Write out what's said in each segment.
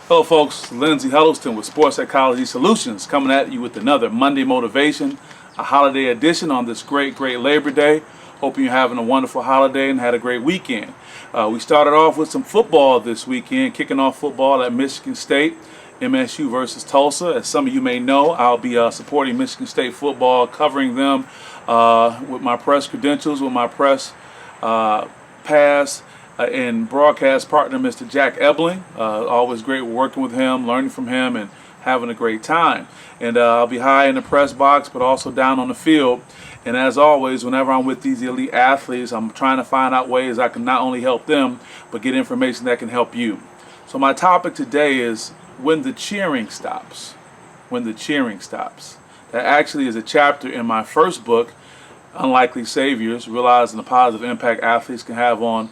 Hello folks, Lindsey Huddleston with Sports Psychology Solutions coming at you with another Monday Motivation, a holiday edition on this great Labor Day. Hoping you're having a wonderful holiday and had a great weekend. We started off with some football this weekend, kicking off football at Michigan State, MSU versus Tulsa. As some of you may know, I'll be supporting Michigan State football, covering them with my press credentials, with my press pass, and broadcast partner, Mr. Jack Ebling. Always great working with him, learning from him, and having a great time. And I'll be high in the press box, but also down on the field. And as always, whenever I'm with these elite athletes, I'm trying to find out ways I can not only help them, but get information that can help you. So my topic today is when the cheering stops. When the cheering stops. That actually is a chapter in my first book, Unlikely Saviors, Realizing the Positive Impact Athletes Can Have on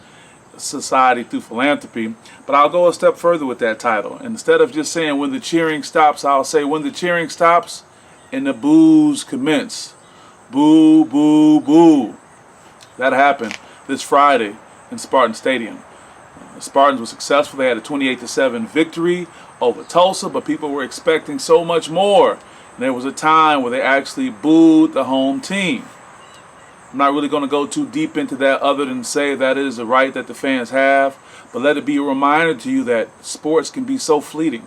Society Through Philanthropy. But I'll go a step further with that title. And instead of just saying when the cheering stops, I'll say when the cheering stops and the boos commence. Boo, boo, boo. That happened this Friday in Spartan Stadium. The Spartans were successful. They had a 28-7 victory over Tulsa, but people were expecting so much more. And there was a time where they actually booed the home team. I'm not really going to go too deep into that other than say that is a right that the fans have, but let it be a reminder to you that sports can be so fleeting.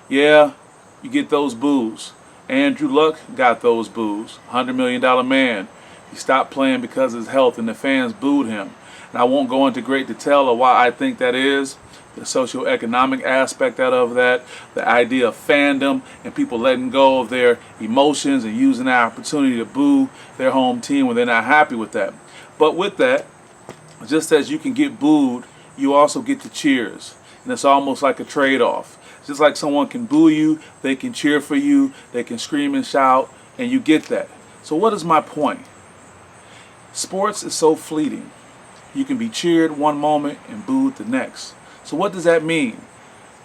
Yeah, you get those boos. Andrew Luck got those boos. $100 million man. He stopped playing because of his health and the fans booed him. And I won't go into great detail of why I think that is. The socioeconomic aspect out of that, the idea of fandom and people letting go of their emotions and using that opportunity to boo their home team when they're not happy with that. But with that, just as you can get booed, you also get the cheers. And it's almost like a trade-off. Just like someone can boo you, they can cheer for you, they can scream and shout, and you get that. So what is my point? Sports is so fleeting. You can be cheered one moment and booed the next. So what does that mean?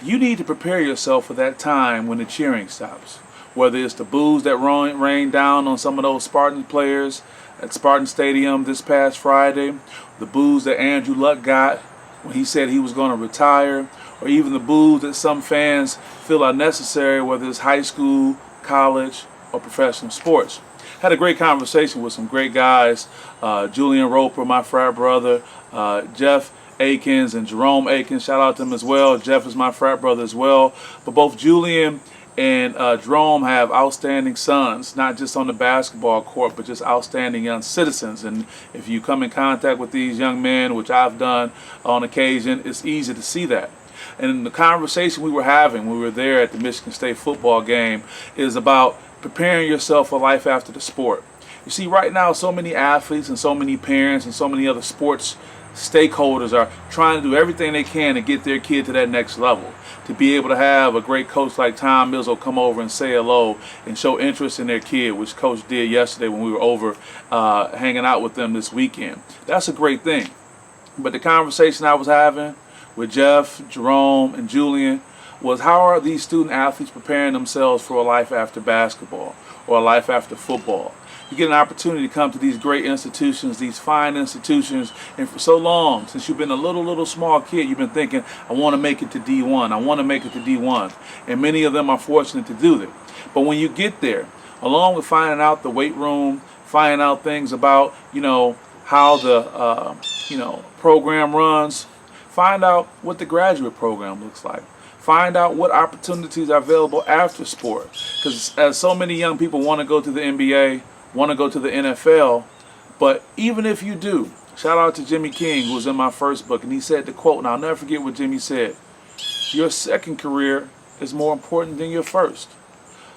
You need to prepare yourself for that time when the cheering stops. Whether it's the boos that rain down on some of those Spartan players at Spartan Stadium this past Friday, the boos that Andrew Luck got when he said he was going to retire, or even the boos that some fans feel are necessary, whether it's high school, college, or professional sports. Had a great conversation with some great guys, Julian Roper, my frat brother, Jeff Akins and Jerome Akins, shout out to them as well. Jeff is my frat brother as well. But both Julian and Jerome have outstanding sons, not just on the basketball court, but just outstanding young citizens. And if you come in contact with these young men, which I've done on occasion, it's easy to see that. And the conversation we were having when we were there at the Michigan State football game is about preparing yourself for life after the sport. You see, right now, so many athletes and so many parents and so many other sports stakeholders are trying to do everything they can to get their kid to that next level. To be able to have a great coach like Tom Izzo come over and say hello and show interest in their kid, which Coach did yesterday when we were over hanging out with them this weekend. That's a great thing. But the conversation I was having with Jeff, Jerome, and Julian was how are these student athletes preparing themselves for a life after basketball or a life after football? You get an opportunity to come to these great institutions, these fine institutions, and for so long, since you've been a little small kid, you've been thinking, I want to make it to D1, I want to make it to D1. And many of them are fortunate to do that. But when you get there, along with finding out the weight room, finding out things about, how the, program runs, find out what the graduate program looks like. Find out what opportunities are available after sport. Because as so many young people want to go to the NBA, want to go to the NFL, but even if you do, shout out to Jimmy King, who was in my first book, and he said the quote, and I'll never forget what Jimmy said, your second career is more important than your first.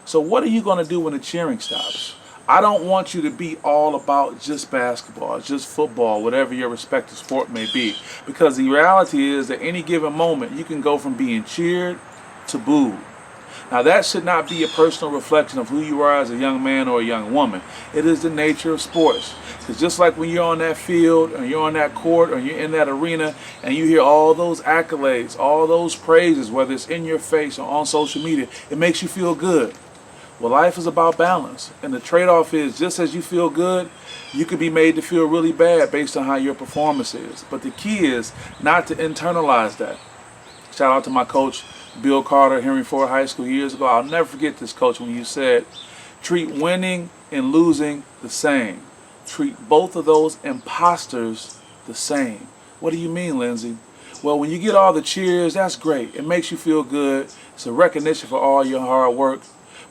So what are you going to do when the cheering stops? I don't want you to be all about just basketball, just football, whatever your respective sport may be, because the reality is at any given moment, you can go from being cheered to booed. Now that should not be a personal reflection of who you are as a young man or a young woman. It is the nature of sports. Because just like when you're on that field or you're on that court or you're in that arena and you hear all those accolades, all those praises, whether it's in your face or on social media, it makes you feel good. Well, life is about balance. And the trade-off is just as you feel good, you could be made to feel really bad based on how your performance is. But the key is not to internalize that. Shout out to my coach, Bill Carter, Henry Ford High School years ago. I'll never forget this, Coach, when you said, treat winning and losing the same. Treat both of those imposters the same. What do you mean, Lindsey? Well, when you get all the cheers, that's great. It makes you feel good. It's a recognition for all your hard work.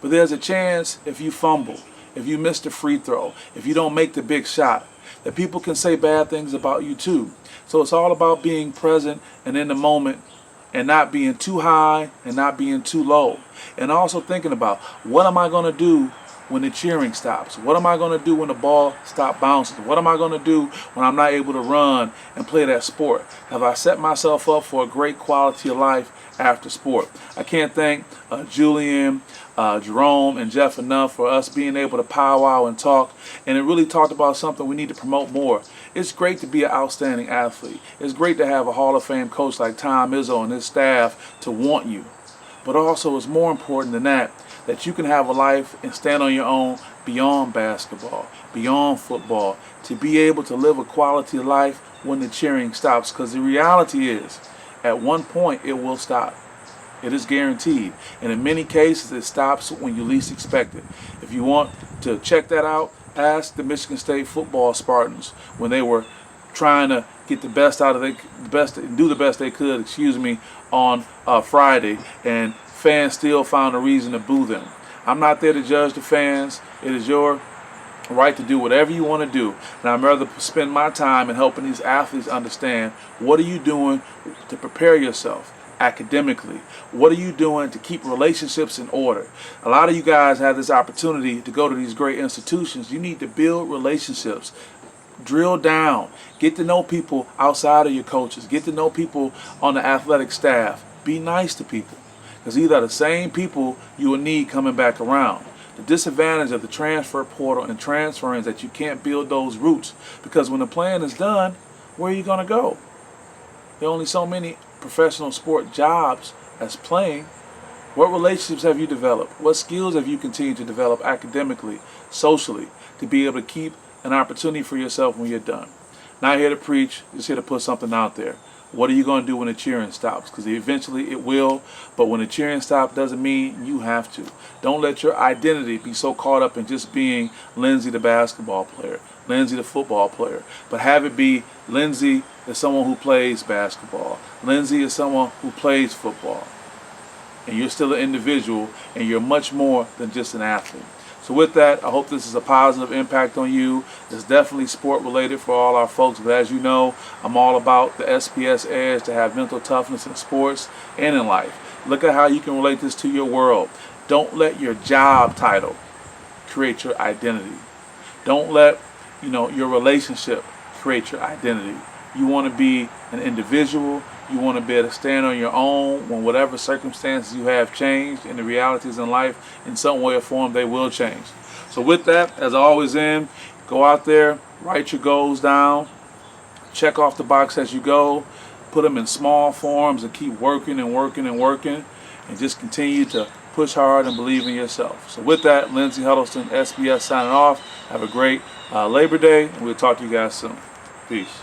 But there's a chance if you fumble, if you miss the free throw, if you don't make the big shot, that people can say bad things about you too. So it's all about being present and in the moment and not being too high and not being too low. And also thinking about, what am I going to do when the cheering stops? What am I going to do when the ball stops bouncing? What am I going to do when I'm not able to run and play that sport? Have I set myself up for a great quality of life after sport? I can't thank Julian, Jerome, and Jeff enough for us being able to powwow and talk. And it really talked about something we need to promote more. It's great to be an outstanding athlete. It's great to have a Hall of Fame coach like Tom Izzo and his staff to want you. But also, it's more important than that, that you can have a life and stand on your own beyond basketball, beyond football, to be able to live a quality of life when the cheering stops. Because the reality is, at one point, it will stop. It is guaranteed. And in many cases, it stops when you least expect it. If you want to check that out, ask the Michigan State football Spartans when they were trying to get the best out of do the best they could, on Friday, and fans still found a reason to boo them. I'm not there to judge the fans. It is your right to do whatever you want to do. And I'd rather spend my time in helping these athletes understand, what are you doing to prepare yourself academically? What are you doing to keep relationships in order? A lot of you guys have this opportunity to go to these great institutions. You need to build relationships. Drill down. Get to know people outside of your coaches. Get to know people on the athletic staff. Be nice to people, because these are the same people you will need coming back around. The disadvantage of the transfer portal and transferring is that you can't build those roots, because when the plan is done, where are you going to go? There are only so many professional sport jobs as playing. What relationships have you developed? What skills have you continued to develop academically, socially, to be able to keep an opportunity for yourself when you're done? Not here to preach, just here to put something out there. What are you going to do when the cheering stops? Because eventually it will, but when the cheering stops doesn't mean you have to. Don't let your identity be so caught up in just being Lindsey the basketball player, Lindsey the football player, but have it be Lindsey is someone who plays basketball. Lindsey is someone who plays football. And you're still an individual, and you're much more than just an athlete. So with that, I hope this is a positive impact on you. It's definitely sport related for all our folks, but as you know, I'm all about the SPS edge to have mental toughness in sports and in life. Look at how you can relate this to your world. Don't let your job title create your identity. Don't let your relationship create your identity. You want to be an individual. You want to be able to stand on your own when whatever circumstances you have changed, and the realities in life, in some way or form, they will change. So with that, as I always end, go out there, write your goals down, check off the box as you go, put them in small forms, and keep working and working and working, and just continue to push hard and believe in yourself. So with that, Lindsey Huddleston, SPS signing off. Have a great Labor Day, and we'll talk to you guys soon. Peace.